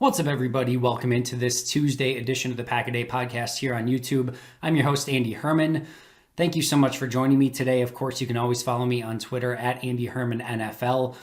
What's up, everybody? Welcome into this Tuesday edition of the Pack-A-Day podcast here on YouTube. I'm your host, Andy Herman. Thank you so much for joining me today. Of course, you can always follow me on Twitter at Andy Herman NFL.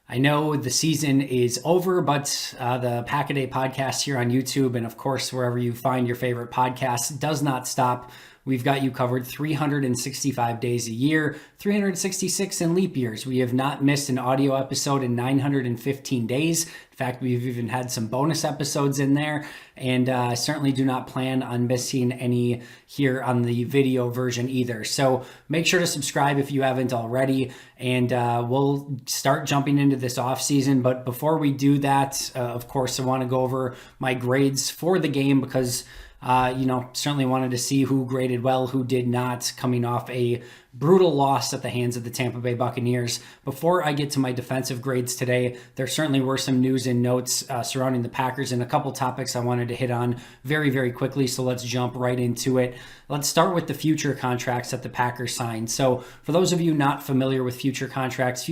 I know the season is over, but the Pack-A-Day podcast here on YouTube and, of course, wherever you find your favorite podcasts does not stop. We've got you covered 365 days a year, 366 in leap years. We have not missed an audio episode in 915 days. In fact, we've even had some bonus episodes in there, and I certainly do not plan on missing any here on the video version either. So make sure to subscribe if you haven't already, and we'll start jumping into this off season. But before we do that, of course, I want to go over my grades for the game because certainly wanted to see who graded well, who did not, coming off a brutal loss at the hands of the Tampa Bay Buccaneers. Before I get to my defensive grades today, there certainly were some news and notes surrounding the Packers and a couple topics I wanted to hit on very, very quickly. So let's jump right into it. Let's start with the future contracts that the Packers signed. So for those of you not familiar with future contracts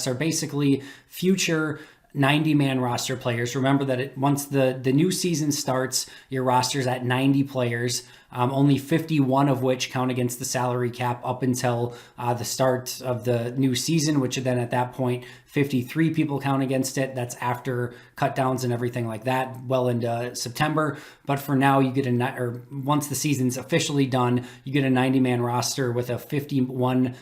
are basically future 90-man roster players. Remember that once the new season starts, your roster's at 90 players, only 51 of which count against the salary cap up until the start of the new season, which then at that point, 53 people count against it. That's after cut downs and everything like that, well into September. But for now, you get once the season's officially done, you get a 90-man roster with a 51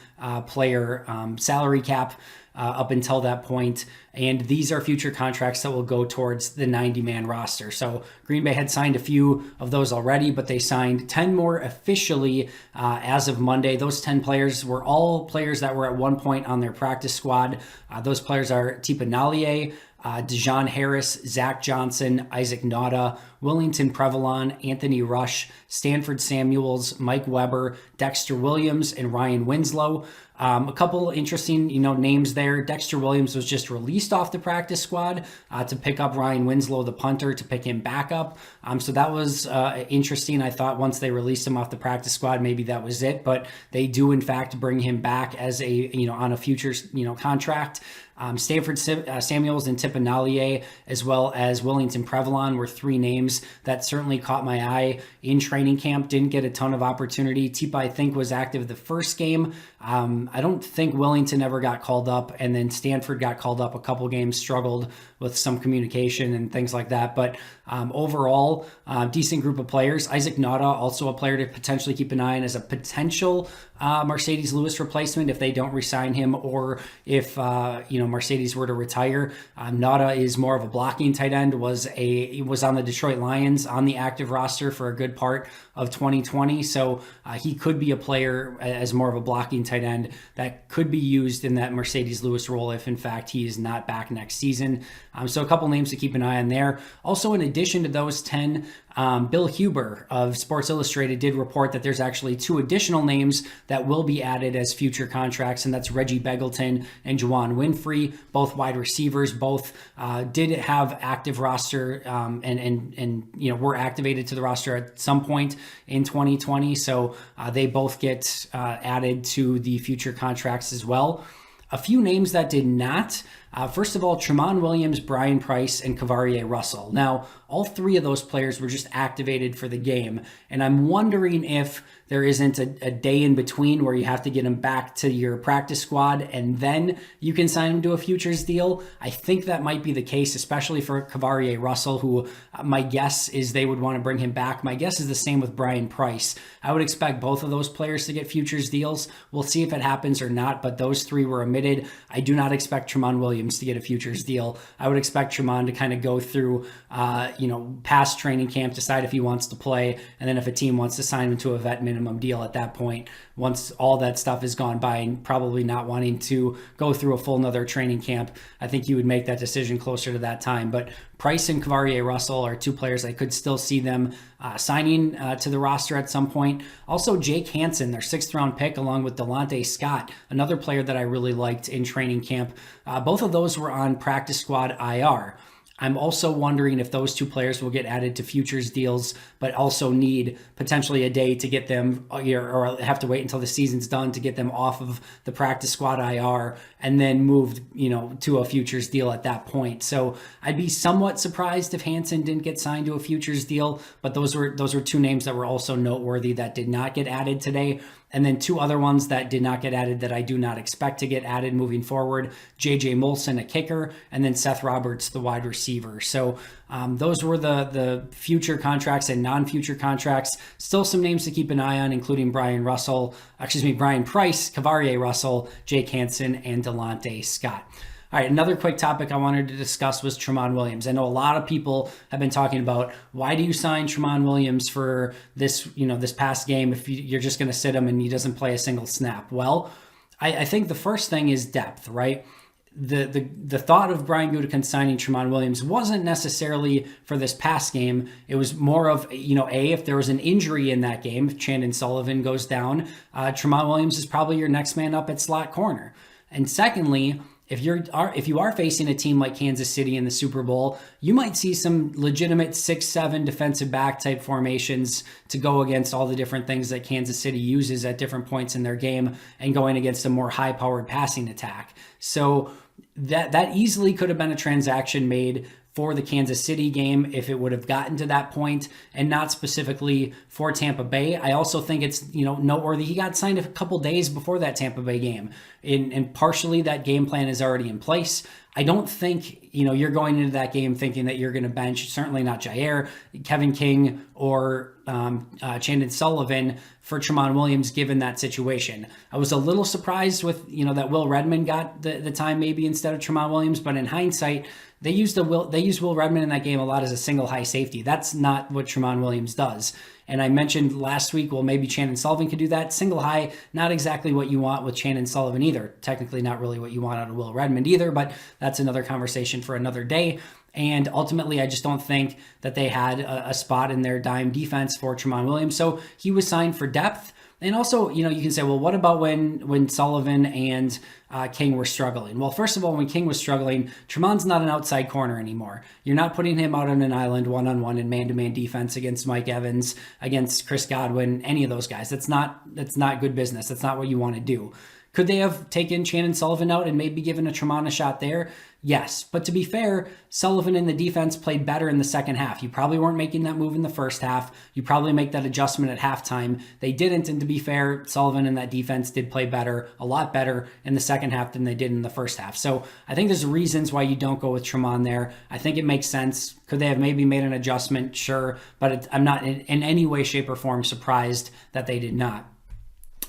player salary cap up until that point. And these are future contracts that will go towards the 90-man roster. So Green Bay had signed a few of those already, but they signed 10 more officially as of Monday. Those 10 players were all players that were at one point on their practice squad. Those players are Tipa Nalier, Dejon Harris, Zach Johnson, Isaac Nauta, Willington Prevalon, Anthony Rush, Stanford Samuels, Mike Weber, Dexter Williams, and Ryan Winslow. A couple interesting, names there. Dexter Williams was just released off the practice squad to pick up Ryan Winslow, the punter, to pick him back up. So that was interesting. I thought once they released him off the practice squad, maybe that was it. But they do, in fact, bring him back as on a future, contract. Stanford Samuels and Tipa Nalier, as well as Willington Prevalon, were three names that certainly caught my eye in training camp. Didn't get a ton of opportunity. Tipa, I think, was active the first game. I don't think Willington ever got called up, and then Stanford got called up a couple games, struggled with some communication and things like that. But overall, decent group of players. Isaac Nauta, also a player to potentially keep an eye on as a potential Mercedes Lewis replacement if they don't re-sign him, or if Mercedes were to retire. Nauta is more of a blocking tight end. He was on the Detroit Lions on the active roster for a good part of 2020, so he could be a player as more of a blocking tight end that could be used in that Mercedes Lewis role if in fact he is not back next season. So a couple names to keep an eye on there. Also, in addition to those 10, Bill Huber of Sports Illustrated did report that there's actually two additional names that will be added as future contracts, and that's Reggie Begelton and Juwan Winfrey, both wide receivers. Both did have active roster and were activated to the roster at some point in 2020. So they both get added to the future contracts as well. A few names that did not. First of all, Tramon Williams, Brian Price, and Kavarie Russell. Now, all three of those players were just activated for the game, and I'm wondering if there isn't a day in between where you have to get him back to your practice squad and then you can sign him to a futures deal. I think that might be the case, especially for Kavarie Russell, who my guess is they would want to bring him back. My guess is the same with Brian Price. I would expect both of those players to get futures deals. We'll see if it happens or not, but those three were omitted. I do not expect Tramon Williams to get a futures deal. I would expect Tramon to kind of go through, past training camp, decide if he wants to play, and then if a team wants to sign him to a vet minimum deal at that point, once all that stuff is gone by, and probably not wanting to go through a full another training camp, I think you would make that decision closer to that time. But Price and Kavarie Russell are two players I could still see them signing to the roster at some point. Also, Jake Hansen, their 6th round pick, along with Delonte Scott, another player that I really liked in training camp. Both of those were on practice squad IR. I'm also wondering if those two players will get added to futures deals, but also need potentially a day to get them, or have to wait until the season's done to get them off of the practice squad IR and then moved, to a futures deal at that point. So I'd be somewhat surprised if Hansen didn't get signed to a futures deal, but those were two names that were also noteworthy that did not get added today. And then two other ones that did not get added that I do not expect to get added moving forward: J.J. Molson, a kicker, and then Seth Roberts, the wide receiver. So those were the future contracts and non-future contracts. Still some names to keep an eye on, including Brian Price, Kavarie Russell, Jake Hansen, and Delonte Scott. All right, another quick topic I wanted to discuss was Tramon Williams. I know a lot of people have been talking about, why do you sign Tramon Williams for this, this past game if you're just going to sit him and he doesn't play a single snap? Well, I think the first thing is depth, right? The thought of Brian Gutekunst signing Tramon Williams wasn't necessarily for this past game. It was more of, if there was an injury in that game, if Shannon Sullivan goes down, Tramon Williams is probably your next man up at slot corner. And secondly, if you are facing a team like Kansas City in the Super Bowl, you might see some legitimate 6-7 defensive back type formations to go against all the different things that Kansas City uses at different points in their game and going against a more high-powered passing attack. So that easily could have been a transaction made for the Kansas City game if it would have gotten to that point, and not specifically for Tampa Bay. I also think it's noteworthy he got signed a couple days before that Tampa Bay game, and partially that game plan is already in place. I don't think you're going into that game thinking that you're going to bench, certainly not Jair, Kevin King, or Shannon Sullivan for Tramon Williams given that situation. I was a little surprised with that Will Redmond got the time maybe instead of Tramon Williams, but in hindsight, they used Will Redmond in that game a lot as a single high safety. That's not what Tramon Williams does. And I mentioned last week, well, maybe Shannon Sullivan could do that. Single high, not exactly what you want with Shannon Sullivan either. Technically not really what you want out of Will Redmond either, but that's another conversation for another day. And ultimately, I just don't think that they had a spot in their dime defense for Tramon Williams. So he was signed for depth. And also, you can say, well, what about when Sullivan and King were struggling? Well, first of all, when King was struggling, Tramon's not an outside corner anymore. You're not putting him out on an island one-on-one in man-to-man defense against Mike Evans, against Chris Godwin, any of those guys. That's not good business. That's not what you want to do. Could they have taken Shannon Sullivan out and maybe given a Tramon a shot there? Yes. But to be fair, Sullivan and the defense played better in the second half. You probably weren't making that move in the first half. You probably make that adjustment at halftime. They didn't. And to be fair, Sullivan and that defense did play better, a lot better in the second half than they did in the first half. So I think there's reasons why you don't go with Tramon there. I think it makes sense. Could they have maybe made an adjustment? Sure. But I'm not in any way, shape, or form surprised that they did not.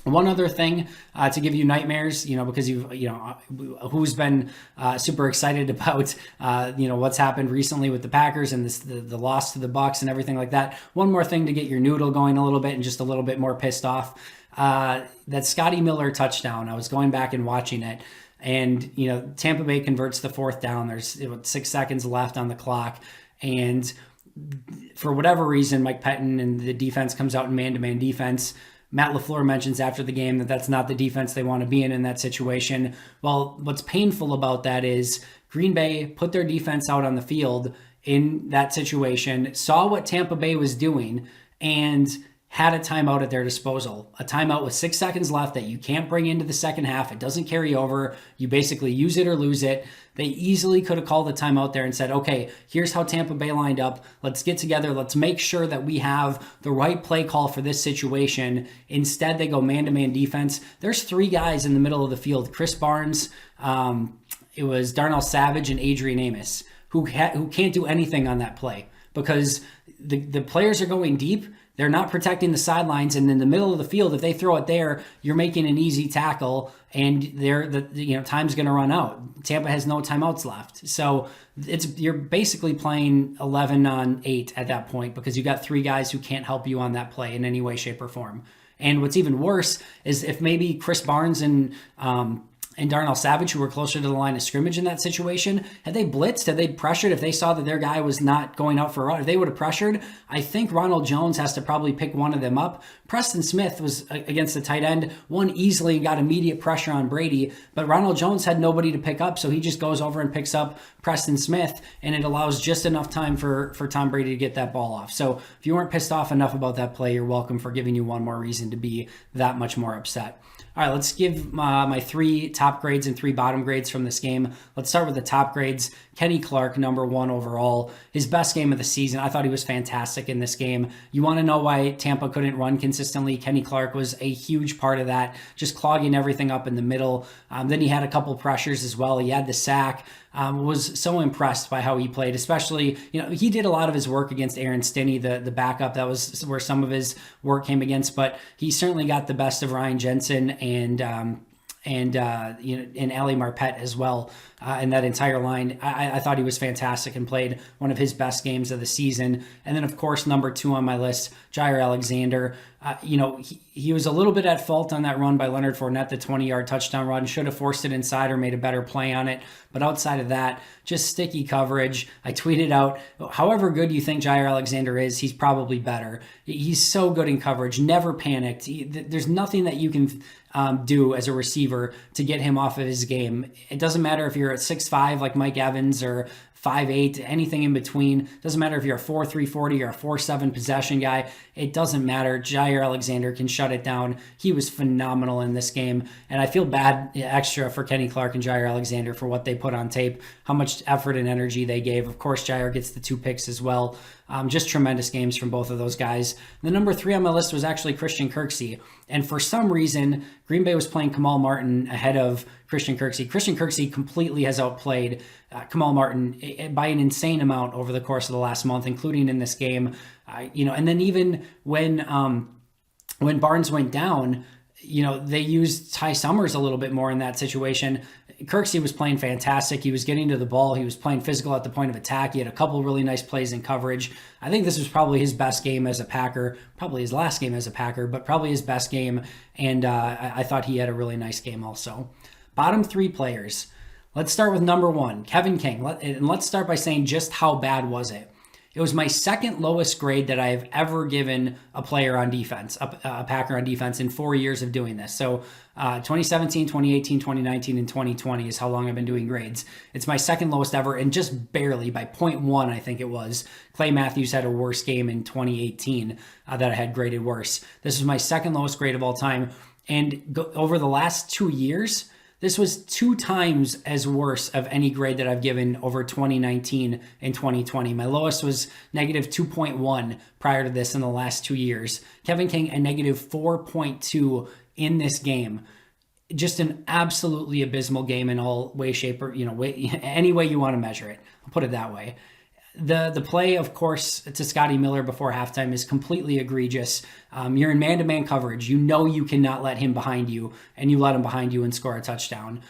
One other thing to give you nightmares, because who's been super excited about, what's happened recently with the Packers and the loss to the Bucs and everything like that. One more thing to get your noodle going a little bit and just a little bit more pissed off. That Scotty Miller touchdown. I was going back and watching it, and Tampa Bay converts the fourth down. There's 6 seconds left on the clock, and for whatever reason, Mike Pettin and the defense comes out in man-to-man defense. Matt LaFleur mentions after the game that that's not the defense they want to be in that situation. Well, what's painful about that is Green Bay put their defense out on the field in that situation, saw what Tampa Bay was doing, and had a timeout at their disposal. A timeout with 6 seconds left that you can't bring into the second half. It doesn't carry over. You basically use it or lose it. They easily could have called the timeout there and said, okay, here's how Tampa Bay lined up. Let's get together. Let's make sure that we have the right play call for this situation. Instead, they go man-to-man defense. There's 3 guys in the middle of the field. Chris Barnes, it was Darnell Savage, and Adrian Amos, who can't do anything on that play because the players are going deep. They're not protecting the sidelines, and in the middle of the field, if they throw it there, you're making an easy tackle, and time's going to run out. Tampa has no timeouts left, so you're basically playing 11-on-8 at that point because you got 3 guys who can't help you on that play in any way, shape, or form. And what's even worse is if maybe Chris Barnes and and Darnell Savage, who were closer to the line of scrimmage in that situation, had they blitzed, had they pressured, if they saw that their guy was not going out for a run, if they would have pressured, I think Ronald Jones has to probably pick one of them up. Preston Smith was against the tight end, won easily and got immediate pressure on Brady, but Ronald Jones had nobody to pick up, so he just goes over and picks up Preston Smith, and it allows just enough time for Tom Brady to get that ball off. So if you weren't pissed off enough about that play, you're welcome for giving you one more reason to be that much more upset. All right, let's give my 3 top grades and 3 bottom grades from this game. Let's start with the top grades. Kenny Clark, number 1 overall. His best game of the season. I thought he was fantastic in this game. You want to know why Tampa couldn't run consistently? Kenny Clark was a huge part of that, just clogging everything up in the middle. Then he had a couple pressures as well. He had the sack. Was so impressed by how he played, especially, he did a lot of his work against Aaron Stinney, the backup. That was where some of his work came against, but he certainly got the best of Ryan Jensen and Ali Marpet as well in that entire line. I thought he was fantastic and played one of his best games of the season. And then, of course, number 2 on my list, Jair Alexander. He was a little bit at fault on that run by Leonard Fournette, the 20-yard touchdown run. Should have forced it inside or made a better play on it. But outside of that, just sticky coverage. I tweeted out, however good you think Jair Alexander is, he's probably better. He's so good in coverage, never panicked. There's nothing that you can do as a receiver to get him off of his game. It doesn't matter if you're at 6'5" like Mike Evans or 5'8", anything in between. Doesn't matter if you're a 4.3 40 or a 4.7 possession guy. It doesn't matter. Jair Alexander can shut it down. He was phenomenal in this game. And I feel bad extra for Kenny Clark and Jair Alexander for what they put on tape, how much effort and energy they gave. Of course, Jair gets the 2 picks as well. Just tremendous games from both of those guys. The number 3 on my list was actually Christian Kirksey. And for some reason, Green Bay was playing Kamal Martin ahead of Christian Kirksey. Christian Kirksey completely has outplayed Kamal Martin by an insane amount over the course of the last month, including in this game. And then even when Barnes went down, they used Ty Summers a little bit more in that situation. Kirksey was playing fantastic. He was getting to the ball. He was playing physical at the point of attack. He had a couple really nice plays in coverage. I think this was probably his best game as a Packer, probably his last game as a Packer, but probably his best game. And I thought he had a really nice game also. Bottom 3 players. Let's start with number 1, Kevin King. And let's start by saying just how bad was it. It was my second lowest grade that I have ever given a player on defense, a Packer on defense in 4 years of doing this. So 2017, 2018, 2019, and 2020 is how long I've been doing grades. It's my second lowest ever, and just barely by 0.1, I think it was. Clay Matthews had a worse game in 2018 that I had graded worse. This is my second lowest grade of all time. And over the last 2 years, this was 2 times as worse of any grade that I've given over 2019 and 2020. My lowest was negative 2.1 prior to this in the last 2 years. Kevin King, a negative 4.2 in this game. Just an absolutely abysmal game in all way, shape, or any way you want to measure it. I'll put it that way. The play, of course, to Scotty Miller before halftime is completely egregious. You're in man-to-man coverage. You cannot let him behind you, and you let him behind you and score a touchdown.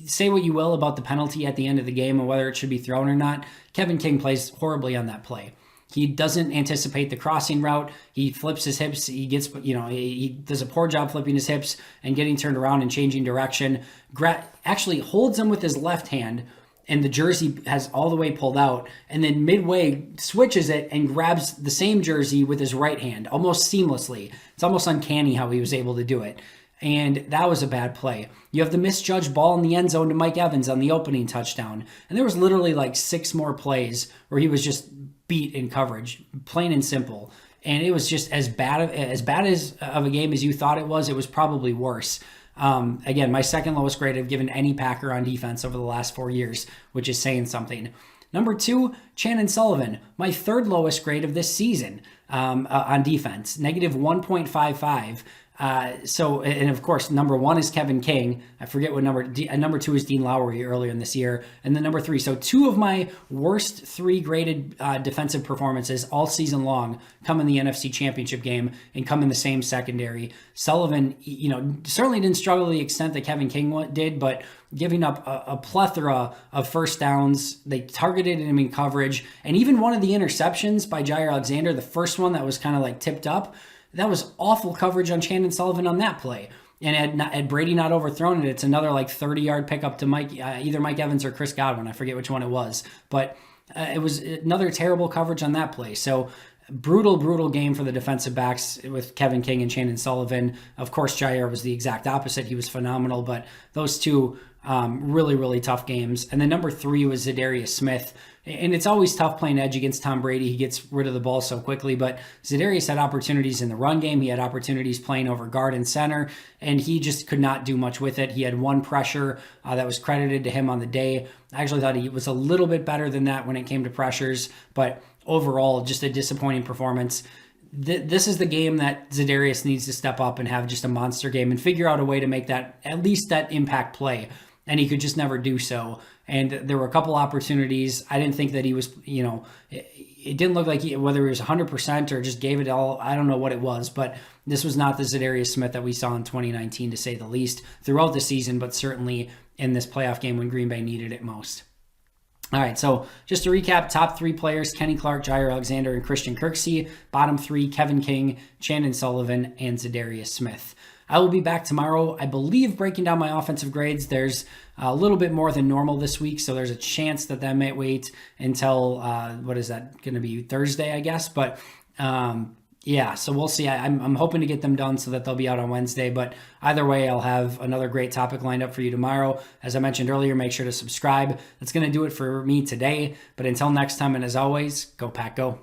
Say what you will about the penalty at the end of the game and whether it should be thrown or not. Kevin King plays horribly on that play. He doesn't anticipate the crossing route. He flips his hips. He gets, he does a poor job flipping his hips and getting turned around and changing direction. Actually holds him with his left hand, and the jersey has all the way pulled out, and then midway switches it and grabs the same jersey with his right hand, almost seamlessly. It's almost uncanny how he was able to do it. And that was a bad play. You have the misjudged ball in the end zone to Mike Evans on the opening touchdown. And there was literally like 6 more plays where he was just beat in coverage, plain and simple. And it was just as bad of a game as you thought it was probably worse. Again, my second lowest grade I've given any Packer on defense over the last 4 years, which is saying something. Number 2, Shannon Sullivan, my third lowest grade of this season on defense, negative 1.55. And of course, number 1 is Kevin King. I forget what number 2 is Dean Lowry earlier in this year. And then number 3. So 2 of my worst 3 graded defensive performances all season long come in the NFC Championship game and come in the same secondary. Sullivan, certainly didn't struggle to the extent that Kevin King did, but giving up a plethora of first downs. They targeted him in coverage. And even one of the interceptions by Jair Alexander, the first one that was kind of like tipped up, that was awful coverage on Shannon Sullivan on that play. And had Brady not overthrown it, it's another like 30-yard pickup to either Mike Evans or Chris Godwin. I forget which one it was. But it was another terrible coverage on that play. So brutal game for the defensive backs with Kevin King and Shannon Sullivan. Of course, Jair was the exact opposite. He was phenomenal. But those two really tough games. And then number 3 was Zadarius Smith. And it's always tough playing edge against Tom Brady. He gets rid of the ball so quickly, but Zadarius had opportunities in the run game. He had opportunities playing over guard and center, and he just could not do much with it. He had one pressure that was credited to him on the day. I actually thought he was a little bit better than that when it came to pressures, but overall, just a disappointing performance. This is the game that Zadarius needs to step up and have just a monster game and figure out a way to make that, at least that impact play. And he could just never do so. And there were a couple opportunities. I didn't think that he was, it didn't look like whether he was 100% or just gave it all. I don't know what it was, but this was not the Zadarius Smith that we saw in 2019, to say the least, throughout the season, but certainly in this playoff game when Green Bay needed it most. All right, so just to recap, top 3 players, Kenny Clark, Jair Alexander, and Christian Kirksey. Bottom 3, Kevin King, Shannon Sullivan, and Zadarius Smith. I will be back tomorrow, I believe, breaking down my offensive grades. There's a little bit more than normal this week, so there's a chance that might wait until, what is that going to be, Thursday, I guess. But yeah, so we'll see. I'm hoping to get them done so that they'll be out on Wednesday. But either way, I'll have another great topic lined up for you tomorrow. As I mentioned earlier, make sure to subscribe. That's going to do it for me today. But until next time, and as always, go Pack Go.